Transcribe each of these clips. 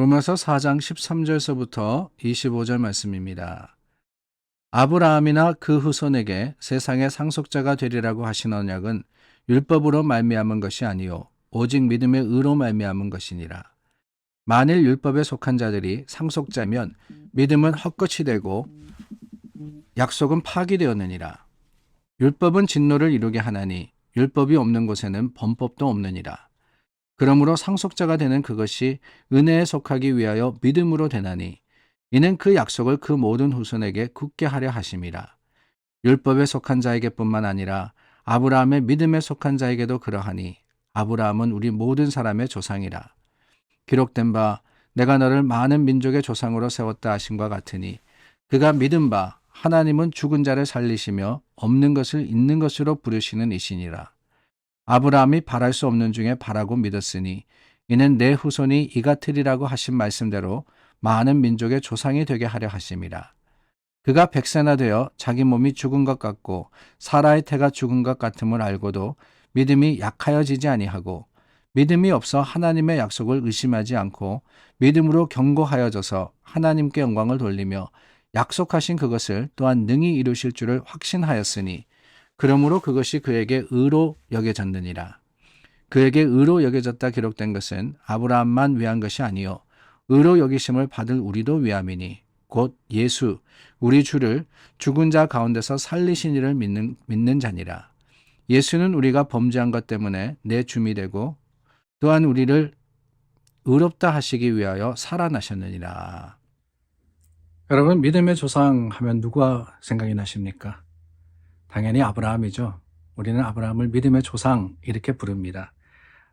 로마서 4장 13절서부터 25절 말씀입니다. 아브라함이나 그 후손에게 세상의 상속자가 되리라고 하신 언약은 율법으로 말미암은 것이 아니요 오직 믿음의 의로 말미암은 것이니라. 만일 율법에 속한 자들이 상속자면 믿음은 헛것이 되고 약속은 파기되었느니라. 율법은 진노를 이루게 하나니 율법이 없는 곳에는 범법도 없느니라. 그러므로 상속자가 되는 그것이 은혜에 속하기 위하여 믿음으로 되나니 이는 그 약속을 그 모든 후손에게 굳게 하려 하심이라. 율법에 속한 자에게뿐만 아니라 아브라함의 믿음에 속한 자에게도 그러하니 아브라함은 우리 모든 사람의 조상이라. 기록된 바 내가 너를 많은 민족의 조상으로 세웠다 하심과 같으니 그가 믿은 바 하나님은 죽은 자를 살리시며 없는 것을 있는 것으로 부르시는 이시니라. 아브라함이 바랄 수 없는 중에 바라고 믿었으니 이는 내 후손이 이 같으리라고 하신 말씀대로 많은 민족의 조상이 되게 하려 하심이라. 그가 100세나 되어 자기 몸이 죽은 것 같고 사라의 태가 죽은 것 같음을 알고도 믿음이 약하여지지 아니하고 믿음이 없어 하나님의 약속을 의심하지 않고 믿음으로 견고하여져서 하나님께 영광을 돌리며 약속하신 그것을 또한 능히 이루실 줄을 확신하였으니 그러므로 그것이 그에게 의로 여겨졌느니라. 그에게 의로 여겨졌다 기록된 것은 아브라함만 위한 것이 아니요 의로 여기심을 받을 우리도 위함이니 곧 예수 우리 주를 죽은 자 가운데서 살리신 이를 믿는 자니라. 예수는 우리가 범죄한 것 때문에 내 줌이 되고 또한 우리를 의롭다 하시기 위하여 살아나셨느니라. 여러분, 믿음의 조상 하면 누가 생각이 나십니까? 당연히 아브라함이죠. 우리는 아브라함을 믿음의 조상 이렇게 부릅니다.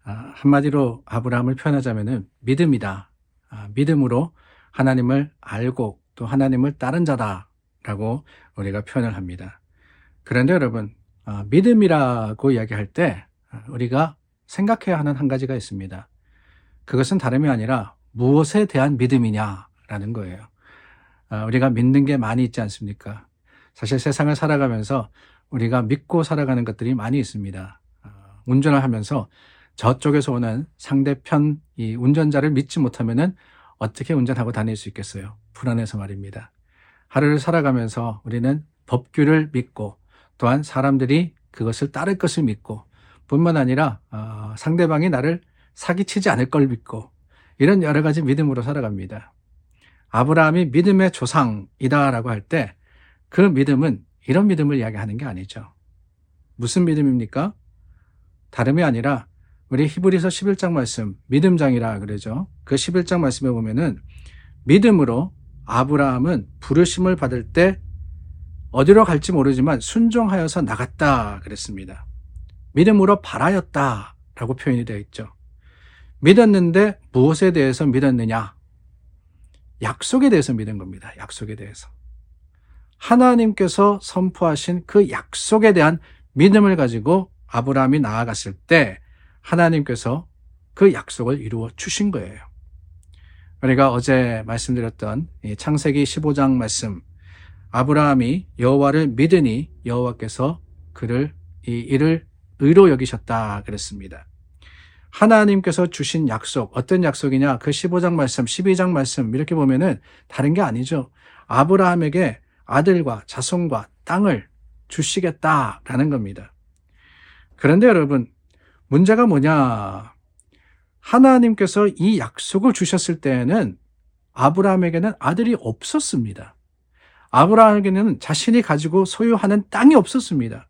한마디로 아브라함을 표현하자면 믿음이다. 믿음으로 하나님을 알고 또 하나님을 따른 자다라고 우리가 표현을 합니다. 그런데 여러분, 믿음이라고 이야기할 때 우리가 생각해야 하는 한 가지가 있습니다. 그것은 다름이 아니라 무엇에 대한 믿음이냐라는 거예요. 우리가 믿는 게 많이 있지 않습니까? 사실 세상을 살아가면서 우리가 믿고 살아가는 것들이 많이 있습니다. 운전을 하면서 저쪽에서 오는 상대편 이 운전자를 믿지 못하면은 어떻게 운전하고 다닐 수 있겠어요? 불안해서 말입니다. 하루를 살아가면서 우리는 법규를 믿고 또한 사람들이 그것을 따를 것을 믿고 뿐만 아니라 상대방이 나를 사기치지 않을 걸 믿고 이런 여러 가지 믿음으로 살아갑니다. 아브라함이 믿음의 조상이다라고 할 때 그 믿음은 이런 믿음을 이야기하는 게 아니죠. 무슨 믿음입니까? 다름이 아니라 우리 히브리서 11장 말씀 믿음장이라 그러죠. 그 11장 말씀에 보면은 믿음으로 아브라함은 부르심을 받을 때 어디로 갈지 모르지만 순종하여서 나갔다 그랬습니다. 믿음으로 발하였다라고 표현이 되어 있죠. 믿었는데 무엇에 대해서 믿었느냐? 약속에 대해서 믿은 겁니다. 약속에 대해서. 하나님께서 선포하신 그 약속에 대한 믿음을 가지고 아브라함이 나아갔을 때 하나님께서 그 약속을 이루어 주신 거예요. 우리가 어제 말씀드렸던 창세기 15장 말씀, 아브라함이 여호와를 믿으니 여호와께서 이 일을 의로 여기셨다 그랬습니다. 하나님께서 주신 약속, 어떤 약속이냐? 그 15장 말씀, 12장 말씀 이렇게 보면은 다른 게 아니죠. 아브라함에게 아들과 자손과 땅을 주시겠다라는 겁니다. 그런데 여러분, 문제가 뭐냐? 하나님께서 이 약속을 주셨을 때에는 아브라함에게는 아들이 없었습니다. 아브라함에게는 자신이 가지고 소유하는 땅이 없었습니다.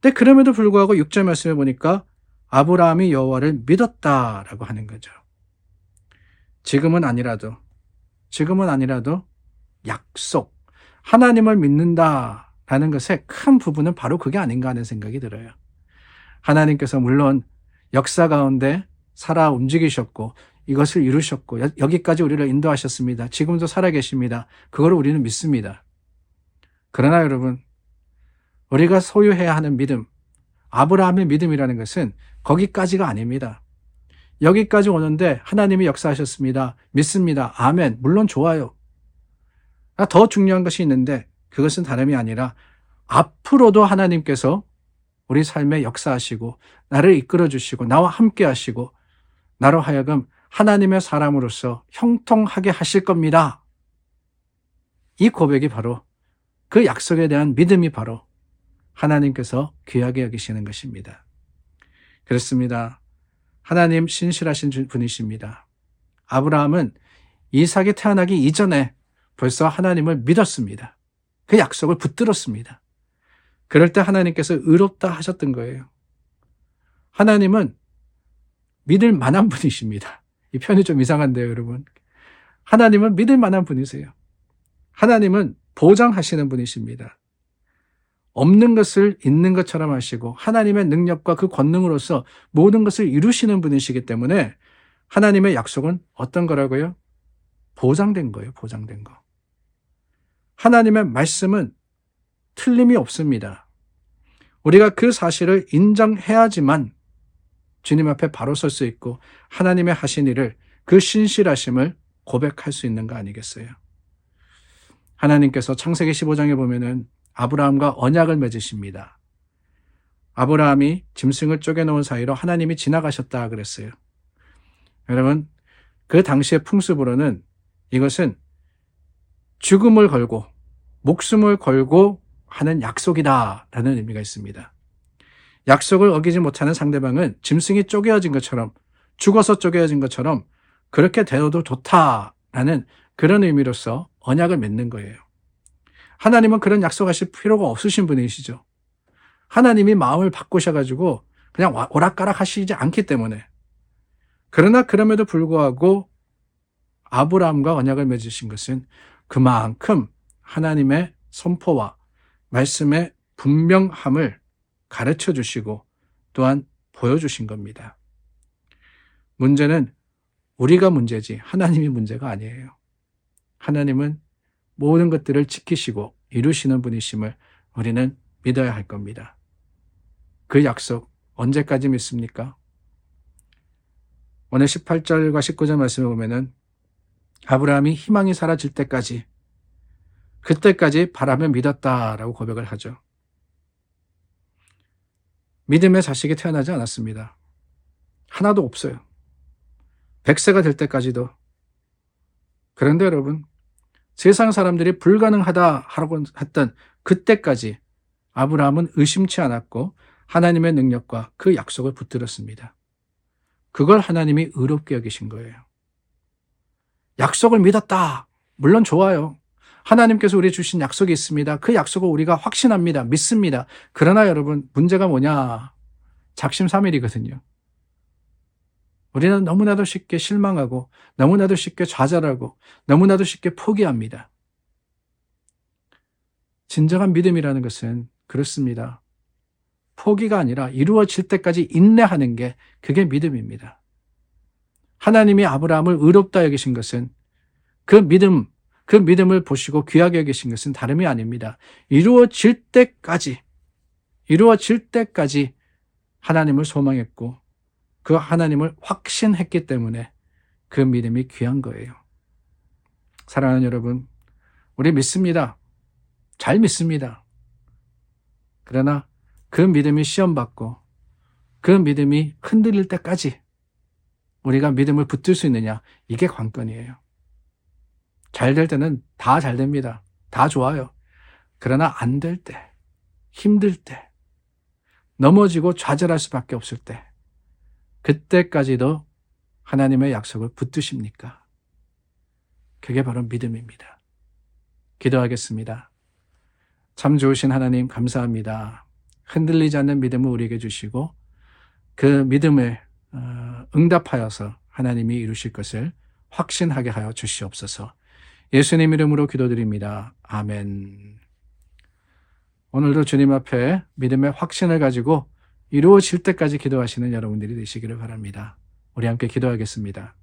근데 그럼에도 불구하고 6절 말씀에 보니까 아브라함이 여호와를 믿었다라고 하는 거죠. 지금은 아니라도 약속, 하나님을 믿는다라는 것의 큰 부분은 바로 그게 아닌가 하는 생각이 들어요. 하나님께서 물론 역사 가운데 살아 움직이셨고 이것을 이루셨고 여기까지 우리를 인도하셨습니다. 지금도 살아계십니다. 그걸 우리는 믿습니다. 그러나 여러분, 우리가 소유해야 하는 믿음, 아브라함의 믿음이라는 것은 거기까지가 아닙니다. 여기까지 오는데 하나님이 역사하셨습니다. 믿습니다. 아멘. 물론 좋아요. 더 중요한 것이 있는데 그것은 다름이 아니라 앞으로도 하나님께서 우리 삶에 역사하시고 나를 이끌어 주시고 나와 함께 하시고 나로 하여금 하나님의 사람으로서 형통하게 하실 겁니다. 이 고백이 바로 그 약속에 대한 믿음이 바로 하나님께서 귀하게 여기시는 것입니다. 그렇습니다. 하나님 신실하신 분이십니다. 아브라함은 이삭이 태어나기 이전에 벌써 하나님을 믿었습니다. 그 약속을 붙들었습니다. 그럴 때 하나님께서 의롭다 하셨던 거예요. 하나님은 믿을 만한 분이십니다. 이 편이 좀 이상한데요, 여러분. 하나님은 믿을 만한 분이세요. 하나님은 보장하시는 분이십니다. 없는 것을 있는 것처럼 하시고 하나님의 능력과 그 권능으로서 모든 것을 이루시는 분이시기 때문에 하나님의 약속은 어떤 거라고요? 보장된 거예요, 보장된 거. 하나님의 말씀은 틀림이 없습니다. 우리가 그 사실을 인정해야지만 주님 앞에 바로 설 수 있고 하나님의 하신 일을, 그 신실하심을 고백할 수 있는 거 아니겠어요? 하나님께서 창세기 15장에 보면은 아브라함과 언약을 맺으십니다. 아브라함이 짐승을 쪼개놓은 사이로 하나님이 지나가셨다 그랬어요. 여러분, 그 당시의 풍습으로는 이것은 죽음을 걸고 목숨을 걸고 하는 약속이다라는 의미가 있습니다. 약속을 어기지 못하는 상대방은 짐승이 쪼개어진 것처럼, 죽어서 쪼개어진 것처럼 그렇게 되어도 좋다라는 그런 의미로서 언약을 맺는 거예요. 하나님은 그런 약속하실 필요가 없으신 분이시죠. 하나님이 마음을 바꾸셔가지고 그냥 오락가락 하시지 않기 때문에. 그러나 그럼에도 불구하고 아브라함과 언약을 맺으신 것은 그만큼 하나님의 선포와 말씀의 분명함을 가르쳐 주시고 또한 보여주신 겁니다. 문제는 우리가 문제지 하나님이 문제가 아니에요. 하나님은 모든 것들을 지키시고 이루시는 분이심을 우리는 믿어야 할 겁니다. 그 약속 언제까지 믿습니까? 오늘 18절과 19절 말씀에 보면은 아브라함이 희망이 사라질 때까지, 그때까지 바라며 믿었다라고 고백을 하죠. 믿음의 자식이 태어나지 않았습니다. 하나도 없어요. 100세가 될 때까지도. 그런데 여러분, 세상 사람들이 불가능하다 하라고 했던 그때까지 아브라함은 의심치 않았고 하나님의 능력과 그 약속을 붙들었습니다. 그걸 하나님이 의롭게 여기신 거예요. 약속을 믿었다. 물론 좋아요. 하나님께서 우리 주신 약속이 있습니다. 그 약속을 우리가 확신합니다. 믿습니다. 그러나 여러분, 문제가 뭐냐? 작심삼일이거든요. 우리는 너무나도 쉽게 실망하고 너무나도 쉽게 좌절하고 너무나도 쉽게 포기합니다. 진정한 믿음이라는 것은 그렇습니다. 포기가 아니라 이루어질 때까지 인내하는 게 그게 믿음입니다. 하나님이 아브라함을 의롭다 여기신 것은 그 믿음을 보시고 귀하게 여기신 것은 다름이 아닙니다. 이루어질 때까지 하나님을 소망했고 그 하나님을 확신했기 때문에 그 믿음이 귀한 거예요. 사랑하는 여러분, 우리 믿습니다. 잘 믿습니다. 그러나 그 믿음이 시험받고 그 믿음이 흔들릴 때까지 우리가 믿음을 붙들 수 있느냐, 이게 관건이에요. 잘 될 때는 다 잘 됩니다. 다 좋아요. 그러나 안 될 때, 힘들 때, 넘어지고 좌절할 수밖에 없을 때, 그때까지도 하나님의 약속을 붙드십니까? 그게 바로 믿음입니다. 기도하겠습니다. 참 좋으신 하나님 감사합니다. 흔들리지 않는 믿음을 우리에게 주시고 그 믿음을 응답하여서 하나님이 이루실 것을 확신하게 하여 주시옵소서. 예수님 이름으로 기도드립니다. 아멘. 오늘도 주님 앞에 믿음의 확신을 가지고 이루어질 때까지 기도하시는 여러분들이 되시기를 바랍니다. 우리 함께 기도하겠습니다.